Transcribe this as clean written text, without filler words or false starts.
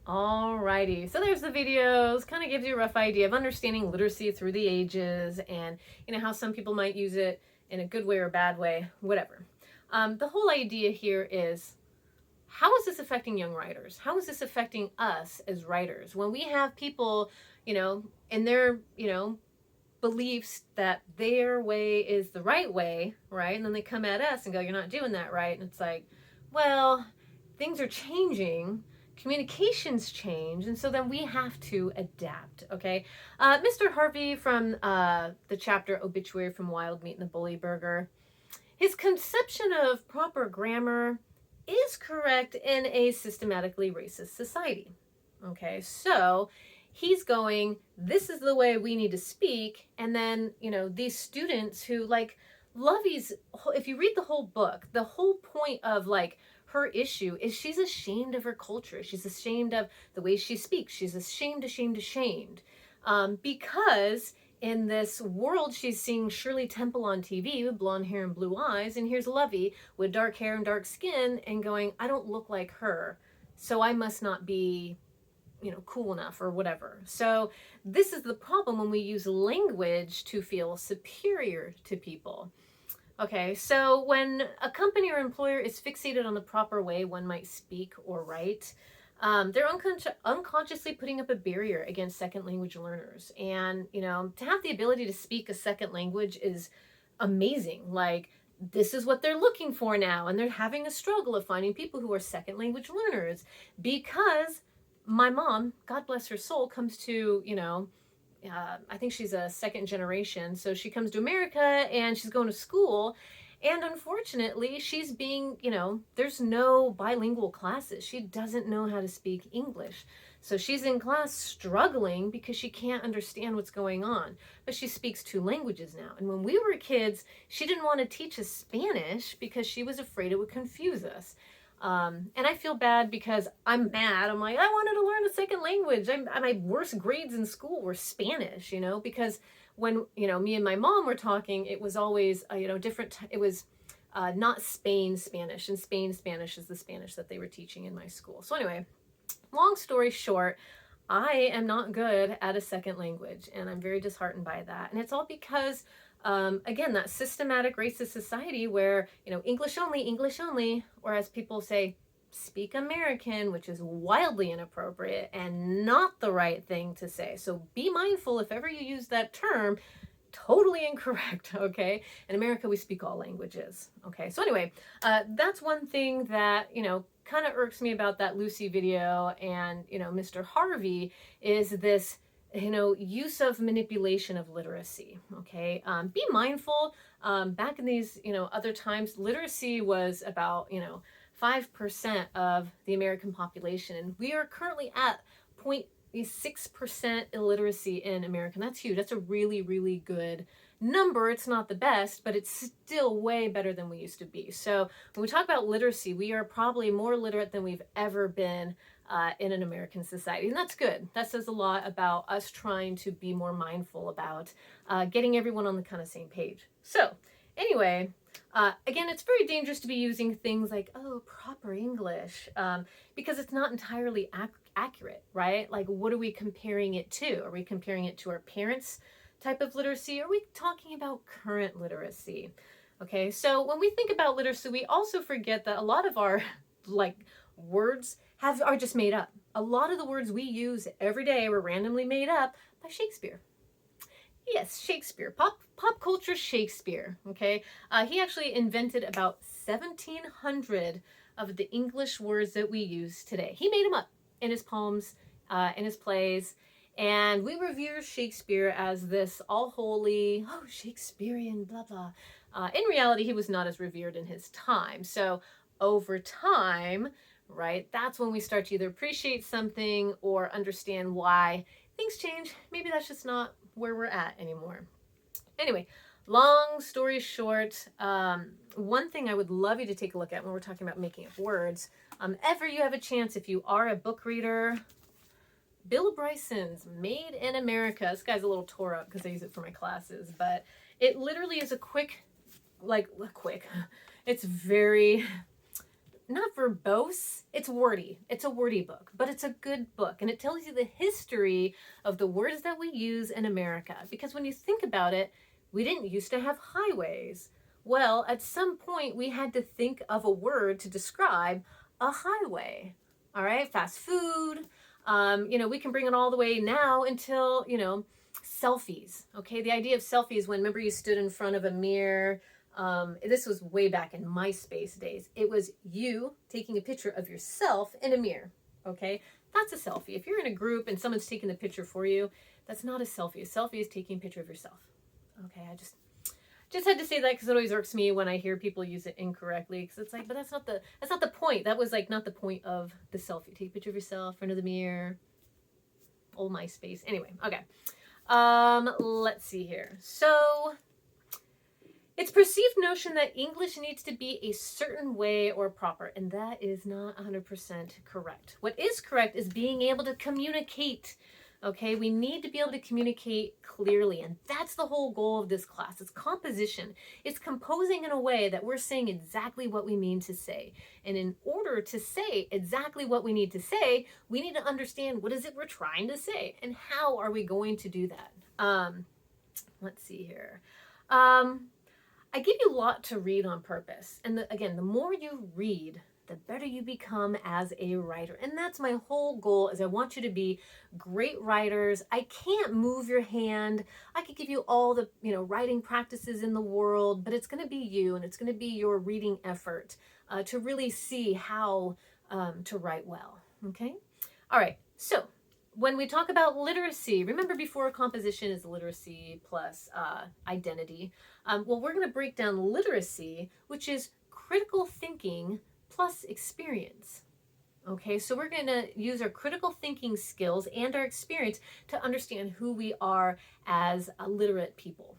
Alrighty, so there's the videos, kind of gives you a rough idea of understanding literacy through the ages and how some people might use it in a good way or a bad way, whatever. The whole idea here is, how is this affecting young writers? How is this affecting us as writers? When we have people, in their, beliefs that their way is the right way, right? And then they come at us and go, you're not doing that right. And it's like, well, things are changing, communications change, and so then we have to adapt. Okay, Mr. Harvey from the chapter Obituary from Wild Meat and the Bully Burger, his conception of proper grammar is correct in a systematically racist society. Okay, so he's going, this is the way we need to speak, and then these students who Lovey's, if you read the whole book, the whole point of her issue is she's ashamed of her culture. She's ashamed of the way she speaks. She's ashamed, because in this world she's seeing Shirley Temple on TV with blonde hair and blue eyes, and here's Lovey with dark hair and dark skin, and going, I don't look like her, so I must not be cool enough or whatever. So this is the problem when we use language to feel superior to people. Okay, so when a company or employer is fixated on the proper way one might speak or write, they're unconsciously putting up a barrier against second language learners. And, to have the ability to speak a second language is amazing. This is what they're looking for now. And they're having a struggle of finding people who are second language learners, because my mom, God bless her soul, comes to, I think she's a second generation. So she comes to America and she's going to school. And unfortunately, she's being, there's no bilingual classes. She doesn't know how to speak English. So she's in class struggling because she can't understand what's going on. But she speaks two languages now. And when we were kids, she didn't want to teach us Spanish because she was afraid it would confuse us. And I feel bad because I'm mad. I'm like, I wanted to learn a second language. My worst grades in school were Spanish, because when, me and my mom were talking, it was always, different. It was not Spain Spanish, and Spain Spanish is the Spanish that they were teaching in my school. So anyway, long story short, I am not good at a second language, and I'm very disheartened by that. And it's all because again, that systematic racist society where, English only, or as people say, speak American, which is wildly inappropriate and not the right thing to say. So be mindful if ever you use that term, totally incorrect, okay? In America, we speak all languages, okay? So anyway, that's one thing that, kind of irks me about that Lucy video and, Mr. Harvey is this use of manipulation of literacy. Okay, be mindful. Back in these, other times, literacy was about 5% of the American population, and we are currently at 0.6% illiteracy in America. And that's huge. That's a really, really good number. It's not the best, but it's still way better than we used to be. So when we talk about literacy, we are probably more literate than we've ever been in an American society. And that's good. That says a lot about us trying to be more mindful about getting everyone on the kind of same page. So anyway, again, it's very dangerous to be using things like, oh, proper English, because it's not entirely accurate, right? Like, what are we comparing it to? Are we comparing it to our parents' type of literacy? Are we talking about current literacy? Okay, so when we think about literacy, we also forget that a lot of our words are just made up. A lot of the words we use every day were randomly made up by Shakespeare. Yes, Shakespeare, pop culture Shakespeare. Okay, he actually invented about 1,700 of the English words that we use today. He made them up in his poems, in his plays, and we revere Shakespeare as this all holy, oh, Shakespearean, blah blah. In reality, he was not as revered in his time. So over time, right, that's when we start to either appreciate something or understand why things change. Maybe that's just not where we're at anymore. Anyway, long story short, one thing I would love you to take a look at when we're talking about making up words, ever you have a chance, if you are a book reader, Bill Bryson's Made in America. This guy's a little tore up because I use it for my classes, but it literally is a quick, it's very not verbose, it's wordy. It's a wordy book, but it's a good book. And it tells you the history of the words that we use in America. Because when you think about it, we didn't used to have highways. Well, at some point, we had to think of a word to describe a highway. All right, fast food. We can bring it all the way now until, selfies. Okay, the idea of selfies when, remember, you stood in front of a mirror. This was way back in MySpace days. It was you taking a picture of yourself in a mirror. Okay, that's a selfie. If you're in a group and someone's taking the picture for you, that's not a selfie. A selfie is taking a picture of yourself. Okay, I just had to say that because it always irks me when I hear people use it incorrectly, because it's like, but that's not the point. That was like not the point of the selfie. Take a picture of yourself in front of the mirror. Old MySpace. Anyway, okay. Let's see here. So it's perceived notion that English needs to be a certain way or proper, and that is not 100% correct. What is correct is being able to communicate. Okay, we need to be able to communicate clearly, and that's the whole goal of this class. It's composition. It's composing in a way that we're saying exactly what we mean to say. And in order to say exactly what we need to say, we need to understand what is it we're trying to say, and how are we going to do that. Let's see here. I give you a lot to read on purpose. And again, the more you read, the better you become as a writer. And that's my whole goal, is I want you to be great writers. I can't move your hand. I could give you all the, writing practices in the world, but it's going to be you, and it's going to be your reading effort to really see how to write well. Okay? All right. So when we talk about literacy, remember before, composition is literacy plus identity. Well, we're going to break down literacy, which is critical thinking plus experience. Okay, so we're going to use our critical thinking skills and our experience to understand who we are as literate people.